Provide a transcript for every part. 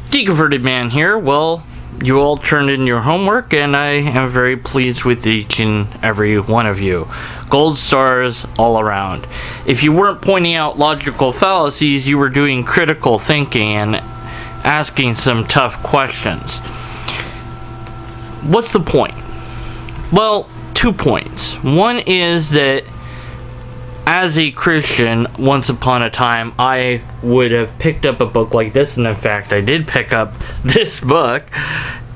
Deconverted Man here. Well, you all turned in your homework, and I am very pleased with each and every one of you. Gold stars all around. If you weren't pointing out logical fallacies, you were doing critical thinking and asking some tough questions. What's the point? Well, 2 points. One is that as a Christian, once upon a time, I would have picked up a book like this, and in fact, I did pick up this book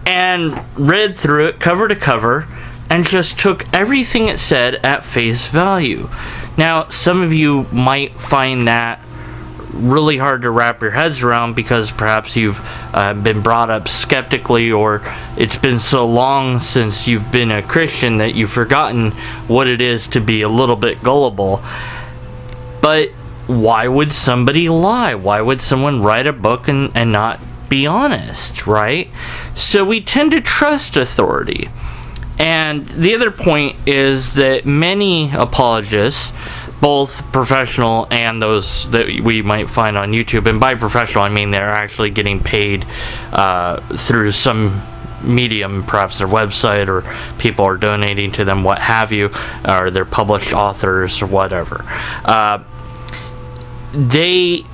and read through it cover to cover and just took everything it said at face value. Now, some of you might find that really hard to wrap your heads around because perhaps you've been brought up skeptically, or it's been so long since you've been a Christian that you've forgotten what it is to be a little bit gullible. But why would somebody lie? Why would someone write a book and not be honest, right? So we tend to trust authority. And the other point is that many apologists, both professional and those that we might find on YouTube, and by professional I mean they're actually getting paid through some medium, perhaps their website, or people are donating to them, what have you, or they're published authors or whatever. They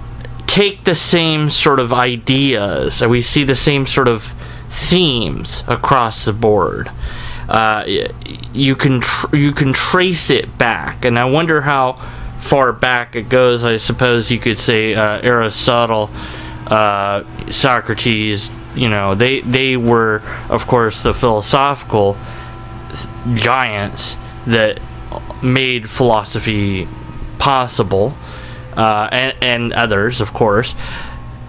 take the same sort of ideas, and we see the same sort of themes across the board. You can trace it back, and I wonder how far back it goes. I suppose you could say Aristotle, Socrates. You know, they were, of course, the philosophical giants that made philosophy possible, and others, of course.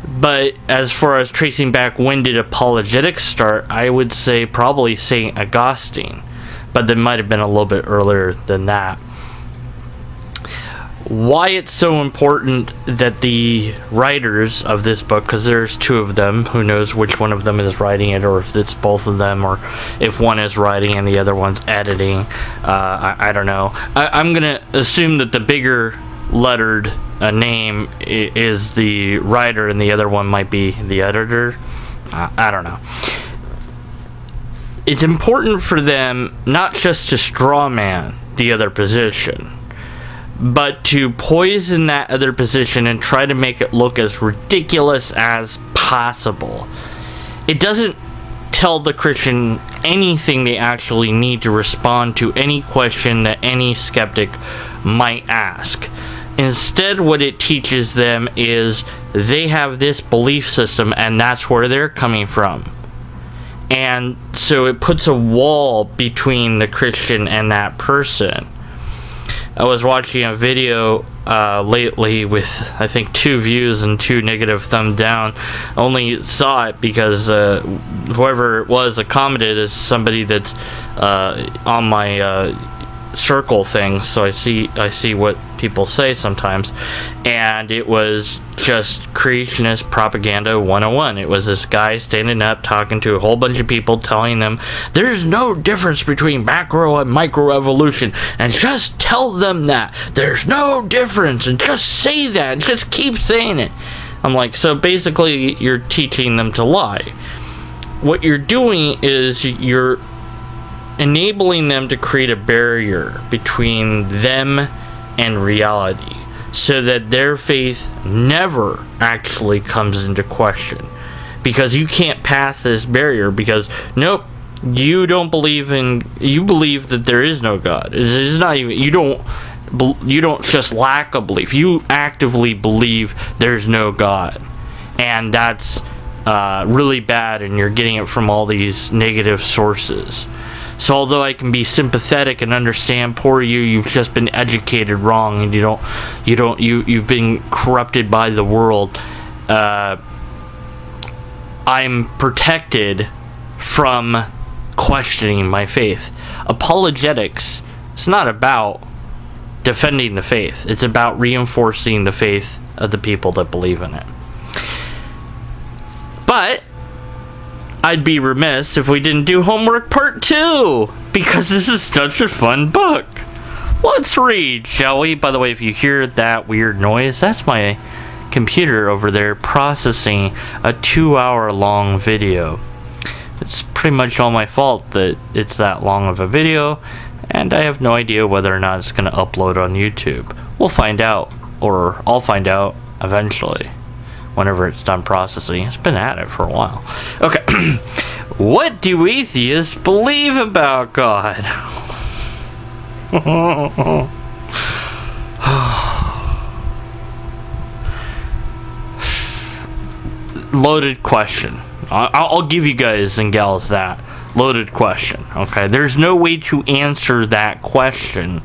But as far as tracing back when did apologetics start, I would say probably St. Augustine. But that might have been a little bit earlier than that. Why it's so important that the writers of this book, because there's 2 of them, who knows which one of them is writing it, or if it's both of them, or if one is writing and the other one's editing. I don't know. I'm going to assume that the bigger lettered name is the writer and the other one might be the editor. I don't know. It's important for them not just to straw man the other position, but to poison that other position and try to make it look as ridiculous as possible. It doesn't tell the Christian anything they actually need to respond to any question that any skeptic might ask. Instead, what it teaches them is they have this belief system, and that's where they're coming from. And so it puts a wall between the Christian and that person. I was watching a video lately with, I think, 2 views and 2 negative thumb down. Only saw it because whoever it was commented as somebody that's on my circle thing, so I see what people say sometimes, and it was just creationist propaganda 101. It was this guy standing up talking to a whole bunch of people, telling them there's no difference between macro and microevolution, and just tell them that there's no difference, and just say that, and just keep saying it. I'm like, so basically you're teaching them to lie. What you're doing is you're enabling them to create a barrier between them and reality, so that their faith never actually comes into question, because you can't pass this barrier, because nope, you believe that there is no God. It's not even, you don't just lack a belief, you actively believe there's no God, and that's really bad, and you're getting it from all these negative sources. So although I can be sympathetic and understand, poor you've just been educated wrong, and you've been corrupted by the world. I'm protected from questioning my faith. Apologetics, it's not about defending the faith. It's about reinforcing the faith of the people that believe in it. But I'd be remiss if we didn't do homework part 2, because this is such a fun book. Let's read, shall we? By the way, if you hear that weird noise, that's my computer over there processing a 2-hour long video. It's pretty much all my fault that it's that long of a video, and I have no idea whether or not it's going to upload on YouTube. We'll find out, or I'll find out eventually, whenever it's done processing. It's been at it for a while. Okay. What do atheists believe about God? Loaded question. I'll give you guys and gals that. Loaded question. Okay, there's no way to answer that question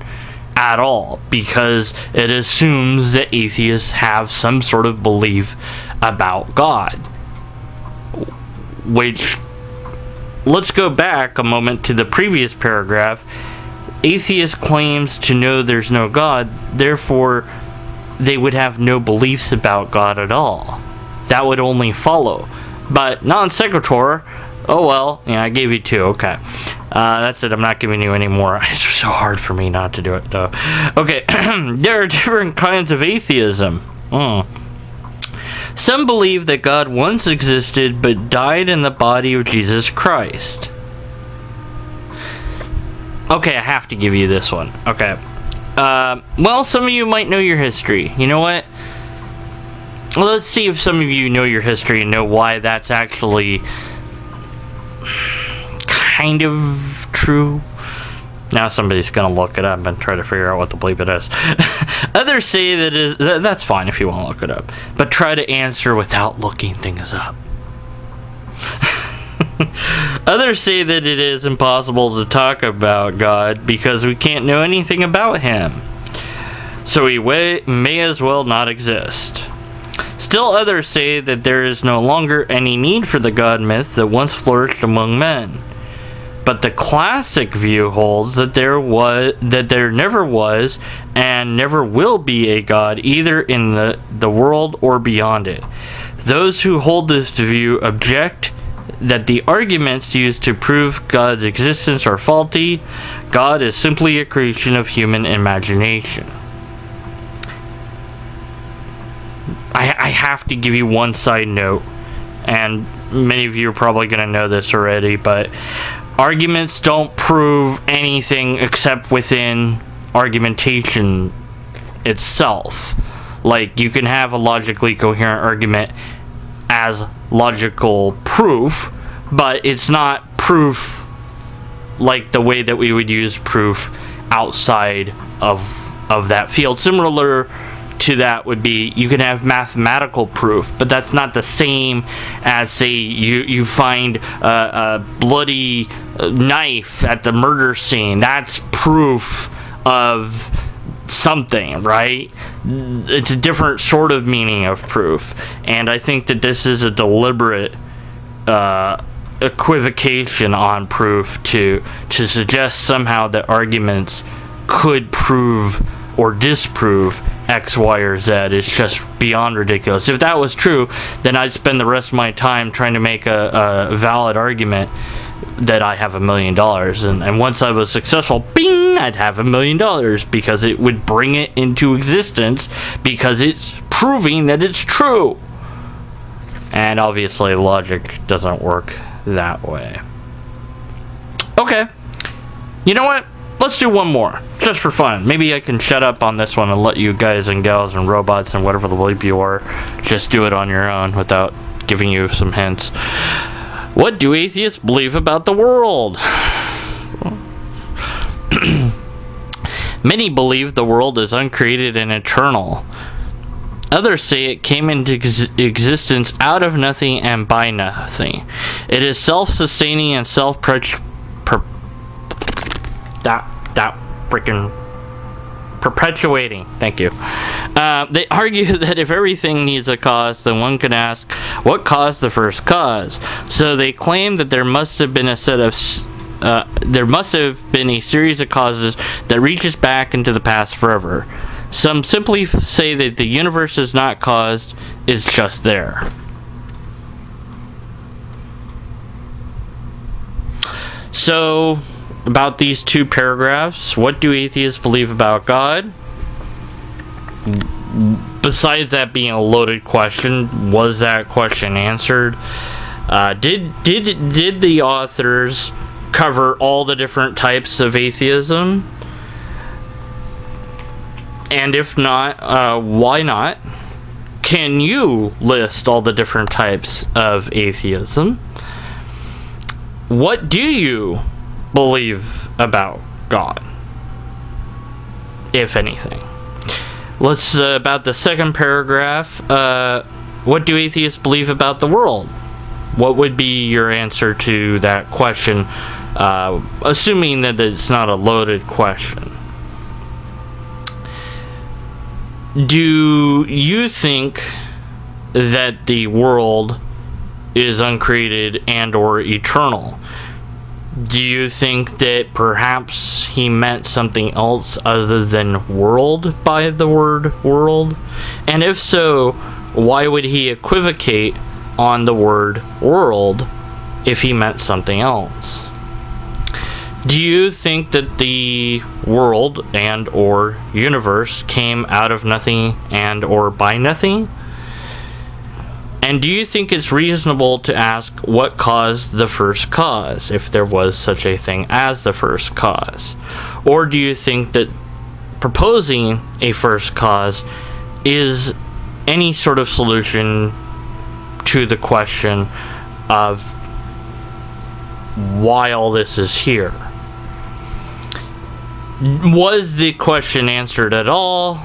at all, because it assumes that atheists have some sort of belief about God. Which, let's go back a moment to the previous paragraph. Atheist claims to know there's no God, therefore they would have no beliefs about God at all. That would only follow. But non sequitur, oh well, yeah, I gave you 2, okay. That's it, I'm not giving you any more. It's so hard for me not to do it, though. Okay, there are different kinds of atheism. Some believe that God once existed but died in the body of Jesus Christ. Okay, I have to give you this one. Okay. Well, some of you might know your history. You know what? Let's see if some of you know your history and know why that's actually kind of true. Now somebody's gonna look it up and try to figure out what the bleep it is. Others say that that's fine if you want to look it up, but try to answer without looking things up. Others say that it is impossible to talk about God because we can't know anything about him, so he may as well not exist. Still others say that there is no longer any need for the God myth that once flourished among men. But the classic view holds that there never was and never will be a God either in the world or beyond it. Those who hold this view object that the arguments used to prove God's existence are faulty. God is simply a creation of human imagination. I have to give you one side note, and many of you are probably going to know this already, but arguments don't prove anything except within argumentation itself. Like, you can have a logically coherent argument as logical proof, but it's not proof like the way that we would use proof outside of that field. Similar to that would be, you can have mathematical proof, but that's not the same as, say, you find a bloody knife at the murder scene. That's proof of something, right? It's a different sort of meaning of proof, and I think that this is a deliberate equivocation on proof to suggest somehow that arguments could prove or disprove X, Y, or Z. Is just beyond ridiculous. If that was true, then I'd spend the rest of my time trying to make a valid argument that I have $1 million, and once I was successful, bing, I'd have $1 million, because it would bring it into existence, because it's proving that it's true. And obviously logic doesn't work that way. Okay, you know what? Let's do one more, just for fun. Maybe I can shut up on this one and let you guys and gals and robots and whatever the bleep you are just do it on your own without giving you some hints. What do atheists believe about the world? Many believe the world is uncreated and eternal. Others say it came into existence out of nothing and by nothing. It is self-sustaining and perpetuating. Thank you. They argue that if everything needs a cause, then one can ask, what caused the first cause? So they claim that there must have been a series of causes that reaches back into the past forever. Some simply say that the universe is not caused, it's just there. So, about these 2 paragraphs, what do atheists believe about God? besides that being a loaded question, was that question answered? Did the authors cover all the different types of atheism? And if not, why not? Can you list all the different types of atheism? What do you believe about God, if anything? Let's about the second paragraph. What do atheists believe about the world? What would be your answer to that question, assuming that it's not a loaded question? Do you think that the world is uncreated and or eternal? Do you think that perhaps he meant something else other than world by the word world? And if so, why would he equivocate on the word world if he meant something else? Do you think that the world and or universe came out of nothing and or by nothing? And do you think it's reasonable to ask what caused the first cause, if there was such a thing as the first cause? Or do you think that proposing a first cause is any sort of solution to the question of why all this is here? Was the question answered at all?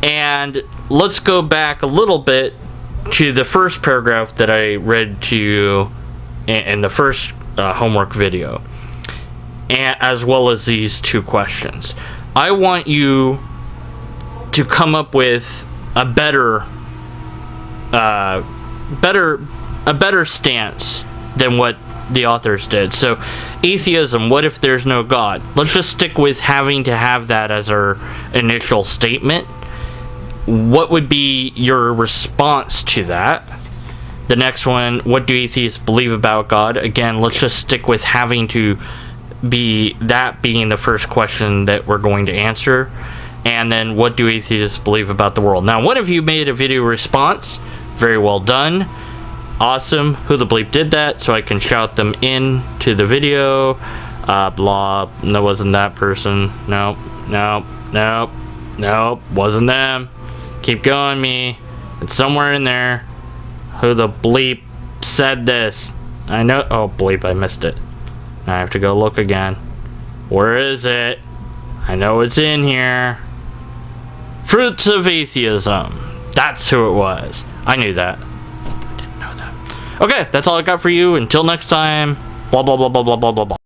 And let's go back a little bit to the first paragraph that I read to you in the first homework video, as well as these two questions. I want you to come up with a better stance than what the authors did. So, atheism, what if there's no God? Let's just stick with having to have that as our initial statement. What would be your response to that? The next one, what do atheists believe about God? Again, let's just stick with having to be that being the first question that we're going to answer. And then, what do atheists believe about the world? Now, one of you made a video response. Very well done. Awesome. Who the bleep did that so I can shout them in to the video. Blah. That wasn't that person. Nope. Wasn't them. Keep going, me. It's somewhere in there. Who the bleep said this? I know. Oh, bleep, I missed it. I have to go look again. Where is it? I know it's in here. Fruits of Atheism. That's who it was. I knew that. I didn't know that. Okay, that's all I got for you. Until next time. Blah, blah, blah, blah, blah, blah, blah, blah.